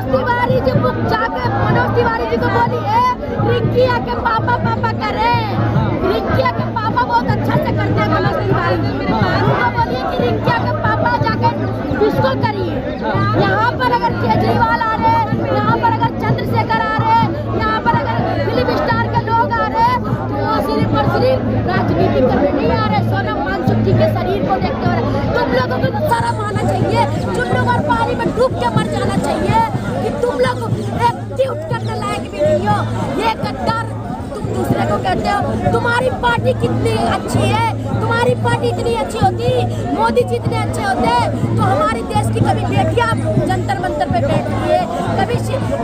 तिवारी जी को जाके मनोज तिवारी जी को बोली है रिंकी आके पापा पापा करे। रिंकी आके पापा बहुत अच्छा से करते हैं मनोज तिवारी जी। उनको बोलिए कि रिंकी आके पापा जाके किसको करिए। यहाँ पर अगर केजरीवाल आ रहे, यहाँ पर अगर चंद्रशेखर आ रहे, यहाँ पर अगर फिल्म स्टार के लोग आ रहे तो वो सिर्फ और सिर्फ राजनीति करने नहीं आ रहे। सोनम वांगचुक जी के शरीर को देखते हुए तुम लोगों को तो शर्म आना चाहिए। तुम लोग और पानी में डूब के मर जाना चाहिए कि तुम लोग एक ट्वीट करने लायक भी नहीं हो। ये गद्दार तुम दूसरे को कहते हो। तुम्हारी पार्टी कितनी अच्छी है, तुम्हारी पार्टी इतनी अच्छी होती, मोदी जी इतने अच्छे होते तो हमारे देश की कभी बेटियां जंतर मंतर पे बैठती है, कभी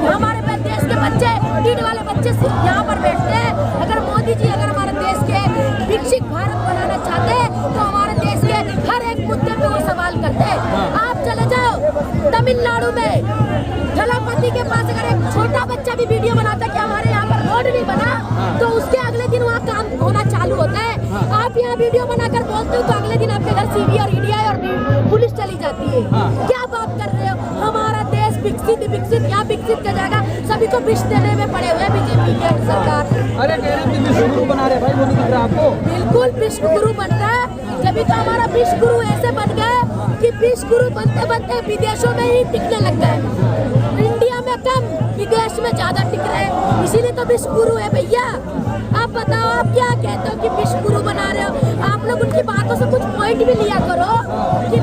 हमारे देश के बच्चे नीड वाले बच्चे यहाँ पर बैठते हैं। अगर मोदी जी अगर हमारे देश के विकसित भारत बनाना चाहते तो हमारे देश के हर एक मुद्दे पे वो सवाल करते। आप चले जाओ तमिलनाडु में थलापति के पास अगर एक छोटा बच्चा भी वीडियो बनाता कि हमारे यहाँ पर रोड नहीं बना तो उसके अगले दिन वहाँ काम होना चालू होता है। आप यहाँ वीडियो बनाकर बोलते हो तो अगले दिन आपके घर सीबीआई और ईडी और पुलिस चली जाती है। क्या बात कर रहे हो। हमारा देश विकसित विकसित यहाँ विकसित कर जाएगा। सभी को विष देने में पड़े हुए बीजेपी के सरकार। अरे कह रहे हैं विश्व गुरु बना रहे भाई, वो नहीं दिख रहा आपको। बिल्कुल विश्व गुरु बन रहा है। जब तो हमारा विश्व गुरु ऐसे बन गए कि विश्व गुरु बनते बनते विदेशों में ही टिकने लग गए। इंडिया में कम, विदेश में ज्यादा टिक रहे हैं। इसीलिए तो विश्व गुरु है भैया। आप बताओ आप क्या कहते हो कि विश्व गुरु बना रहे हो। आप लोग उनकी बातों से कुछ पॉइंट भी लिया करो कि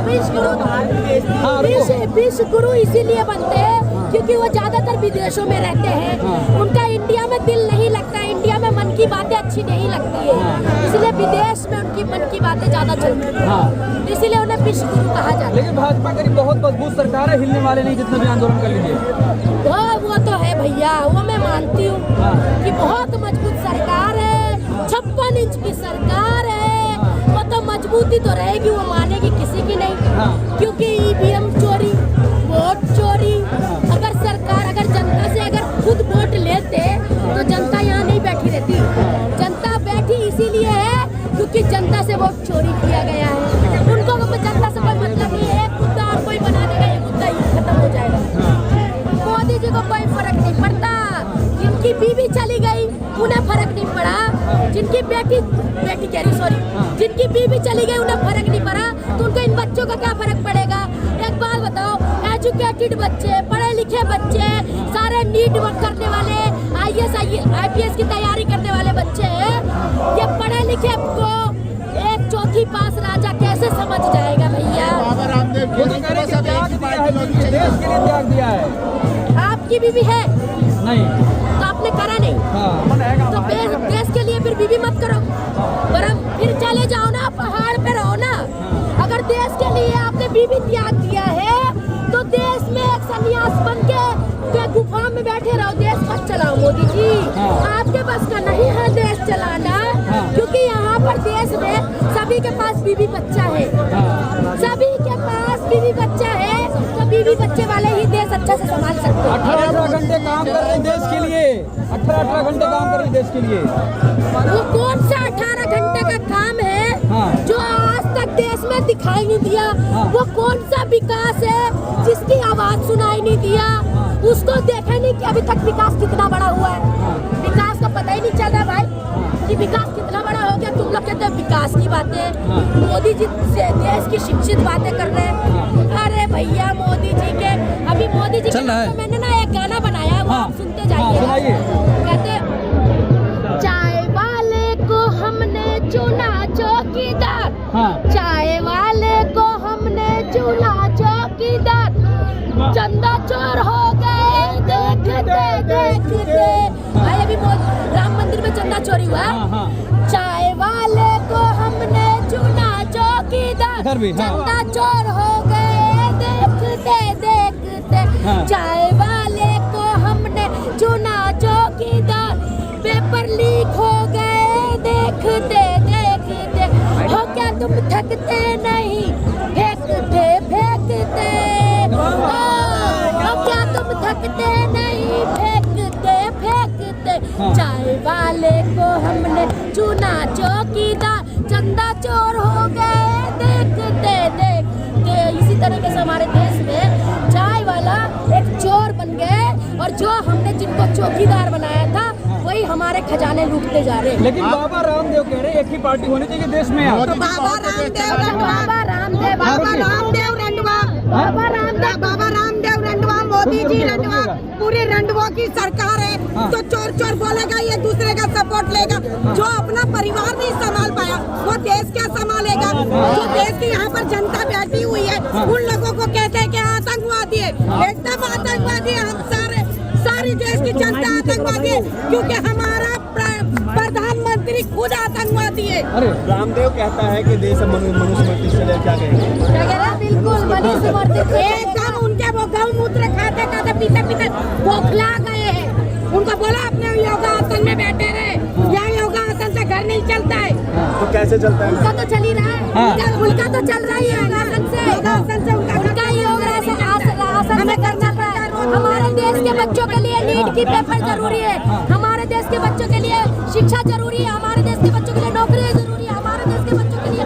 विश्व गुरु इसीलिए बनते हैं क्योंकि वो ज्यादातर विदेशों में रहते हैं। उनका इंडिया में दिल नहीं लगता, इंडिया में मन की बातें अच्छी नहीं लगती है, इसलिए विदेश में उनकी मन की बातें ज्यादा चलती है, इसीलिए उन्हें विश्व गुरु कहा जाता है। लेकिन भाजपा की बहुत मजबूत सरकार है, हिलने वाले नहीं जितना भी आंदोलन कर लीजिए। वो तो है भैया, वो मैं मानती हूँ कि बहुत मजबूत सरकार है। 56 इंच की सरकार है, वो तो मजबूती तो रहेगी, वो मानेगी किसी की नहीं। क्योंकि ईवीएम चोरी, वोट चोरी, अगर सरकार अगर जनता से अगर खुद वोट लेते तो जनता यहाँ नहीं बैठी रहती। जनता बैठी इसीलिए है क्योंकि जनता से वोट चोरी किया गया है। उनको जनता से कोई मतलब नहीं है। मुद्दा और कोई बना देगा, ये मुद्दा ही खत्म हो जाएगा। मोदी जी को कोई फर्क नहीं पड़ता। जिनकी बीवी चली गई उन्हें फर्क नहीं पड़ा, जिनकी बेटी कह रही सॉरी जिनकी बीवी चली गई उन्हें फर्क नहीं पड़ा, तो उनको इन बच्चों का क्या फर्क पड़ेगा। एक बात बताओ, एजुकेटेड बच्चे, पढ़े लिखे बच्चे, सारे नीट वर्क करने वाले, IAS IPS की तैयारी करने वाले बच्चे, ये पढ़े लिखे को एक चौथी पास राजा कैसे समझ जाएगा भैया। देश के लिए त्याग दिया है। आपकी बीवी है नहीं तो आपने करा नहीं, तो देश के लिए फिर बीवी मत करो, फिर चले जाओ ना, पहाड़ पे रहो ना। अगर देश के लिए आपने बीवी त्याग दिया है तो देश में एक सन्यास बन के गुफा में बैठे रहो, देश मत चलाओ। मोदी जी आपके बस का नहीं है देश चलाना, क्योंकि यहाँ पर देश में सभी के पास बीवी बच्चा है, सभी के पास बीवी बच्चा है, तो बीवी बच्चे वाले ही देश अच्छे से संभाल सकते हैं। 18 घंटे काम कर रहे हैं देश के लिए, 18 घंटे काम कर रहे हैं देश के लिए। वो कौन सा 18 घंटे का काम है जो आज तक देश में दिखाई नहीं दिया। वो कौन सा विकास है जिसकी आवाज सुनाई नहीं दिया। उसको देखे नहीं कि अभी तक विकास कितना बड़ा हुआ है। विकास का पता ही नहीं चल रहा भाई कि विकास कितना बड़ा हो गया। तुम लोग कहते हो विकास की बातें, मोदी जी से देश की शिक्षित बातें कर रहे हैं। अरे भैया मोदी जी के अभी मोदी जी के मैंने ना एक गाना बनाया, वो आप सुनते जाइए। कहते चाय वाले को हमने चुना चौकीदार, चाय वाले को हमने चुना चौकीदार, चंदा चोर हो गए देखते देखते। भाई अभी राम मंदिर में चंदा चोरी हुआ। चाय वाले को हमने चुना चौकीदार, चंदा चोर हो गए देखते देखते। चाय वाले को हमने चुना चौकीदार, पेपर लीक हो गए देखते देखते। हो क्या तुम थकते नहीं, फेंकते फेंकते। हो क्या तुम थकते नहीं, फेंकते फेंकते। चाय वाले को हमने चुना चौकीदार, चंदा चोर हो गए देखते देखते। इसी तरीके से हमारे देश में चाय वाला एक चोर बन गया चौकीदार बनाया था वही हमारे खजाने लूटते जा रहे हैं। लेकिन बाबा रामदेव कह रहे हैं एक ही पार्टी होनी चाहिए देश में। आप तो बाबा रामदेव रंडवा मोदी जी रंडवा पूरी रंडवा की सरकार है। तो चोर चोर बोलेगा, ये दूसरे का सपोर्ट लेगा। जो अपना परिवार नहीं संभाल पाया वो देश क्या संभालेगा। जो देश की यहाँ पर जनता बैठी हुई है उन लोगों को कहते हैं कि आतंकवादी है, एकदम आतंकवादी है। हम सारी देश की जनता आतंकवादी है क्योंकि हमारा प्रधानमंत्री खुद आतंकवादी है। रामदेव कहता है कि देश मनुस्मृति से क्या कहेंगे? बिल्कुल मनुस्मृति एकदम उनके वो गौमूत्र खाते खाते पीते पीते बौखला गए हैं। उनको बोला अपने योगासन में बैठे रहे, यहाँ योगासन से घर नहीं चलता है। तो कैसे चलता है? उनका तो चल ही रहा है, उनका तो चल रहा ही है योगासन से उनका योगासन में करना पड़ा है। हमारे देश के बच्चों के लिए नीट की पेपर जरूरी है, हमारे देश के बच्चों के लिए शिक्षा जरूरी है, हमारे देश के बच्चों के लिए नौकरी जरूरी है, हमारे देश के बच्चों के लिए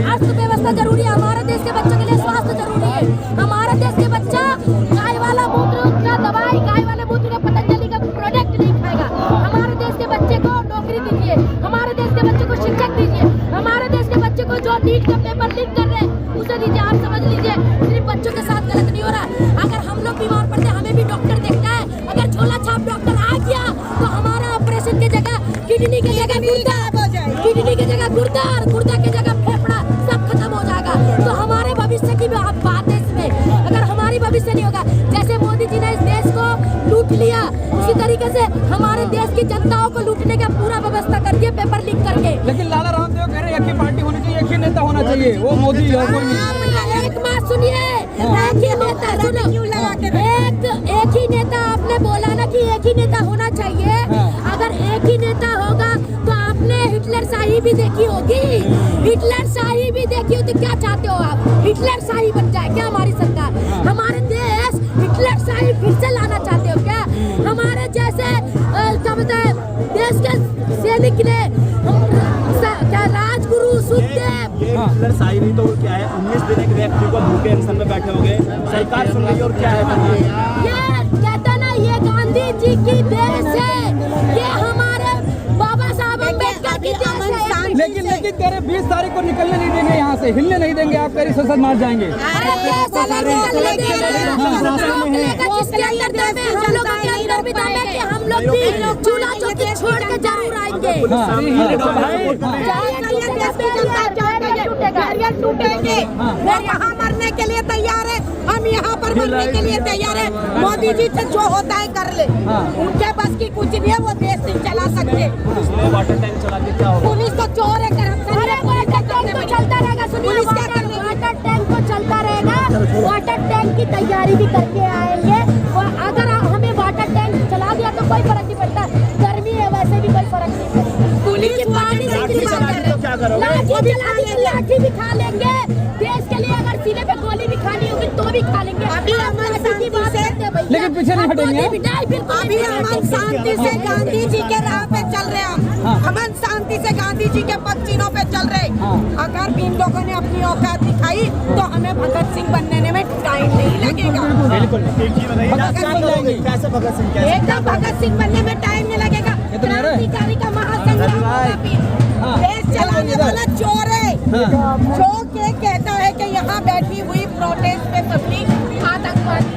अर्थव्यवस्था जरूरी है, हमारे देश के बच्चों के लिए स्वास्थ्य जरूरी है। हमारे देश के बच्चा गाय वाला मूत्र का दवाई, गाय वाले मूत्र का पतंजलि का प्रोडक्ट नहीं खाएगा। हमारे देश के बच्चे को नौकरी दीजिए, हमारे देश के बच्चे को शिक्षक दीजिए, हमारे देश के बच्चे को जो नीट का पेपर लीक कर रहे हैं उसे दीजिए। आप समझ लीजिए सिर्फ बच्चों के साथ गलत नहीं हो रहा। अगर हम लोग बीमार पड़ते हैं हमें भी डॉक्टर देखता है। अगर झोला छाप डॉक्टर आ गया तो हमारा ऑपरेशन की जगह किडनी की जगह गुर्दा, किडनी की जगह गुर्दा और गुर्दा की जगह फेफड़ा सब खत्म हो जाएगा। तो हमारे भविष्य की बात है इसमें। अगर हमारी भविष्य नहीं होगा, जैसे मोदी जी ने इस देश को लूट लिया उसी तरीके से हमारे देश की जनताओं को लूटने का पूरा व्यवस्था कर दिया पेपर लीक करके। लेकिन लाला रामदेव कह रहे हैं एक ही पार्टी होनी चाहिए, एक ही नेता होना चाहिए, वो मोदी है कोई नहीं। एक बात सुनिए, एक ही नेता सुनो, एक ही नेता आपने बोला ना कि एक ही नेता होना चाहिए। अगर एक ही नेता होगा तो आपने हिटलर शाही भी देखी होगी, हिटलर शाही भी देखी होगी। क्या चाहते हो आप, हिटलर शाही बन जाए क्या हमारी सरकार? हमारे देश हिटलर शाही फिर से लाना चाहते हो क्या? हमारे जैसे क्या बताए देश के सैनिक ने क्या राजगुरु सुखदेव, ये हिटलर शाही नहीं तो क्या है? 19 दिन एक व्यक्ति को भूखे अनशन में बैठे हो गए, सरकार सुन रही है और क्या है? ये कहता ना ये गांधी जी की देश है, ये हमारे बाबा साहब अम्बेडकर की देश है। लेकिन कह रहे 20 तारीख को निकलने नहीं देंगे, यहाँ से हिलने नहीं देंगे, आप कह रहे संसद मार जाएंगे। जिसके अंदर दम है हम लोगों के अंदर भी दम है कि हम लोग भी चूल्हा चौकी छोड़ के जरूर आएंगे। टूटेंगे, वो वहाँ मरने के लिए तैयार है, हम यहाँ पर मरने के लिए तैयार है। मोदी जी से जो होता है कर ले, उनके बस की कुछ नहीं है, वो देश नहीं चला सकते। वाटर टैंक चला के क्या होगा? पुलिस तो चोर है, करप्शन है। वाटर टैंक तो चलता रहेगा, सुनिए वाटर टैंक तो चलता रहेगा। वाटर टैंक की तैयारी भी करके आएंगे और अगर हमें वाटर टैंक चला दिया तो कोई फर्क नहीं पड़ता, गर्मी है वैसे भी कोई फर्क नहीं पड़ता। पुलिस पानी से लाठी भी खा लेंगे देश के लिए, अगर सीने पे गोली भी खानी होगी तो भी खा लेंगे। अभी लेकिन पीछे नहीं हटेंगे। अभी अमन शांति से गांधी जी के राह पे चल रहे हैं, अमन शांति से गांधी जी के पदचिन्हों पे चल रहे। अगर इन लोगों ने अपनी औकात दिखाई तो हमें भगत सिंह बनने में टाइम नहीं लगेगा। कैसे भगत सिंह? एकदम भगत सिंह बनने में टाइम नहीं लगेगा। क्रांतिकारी का महासंग्राम, देश चलाने वाला चोर है, जो के कहता है कि यहाँ बैठी हुई प्रोटेस्ट पे पब्लिक आतंकवादी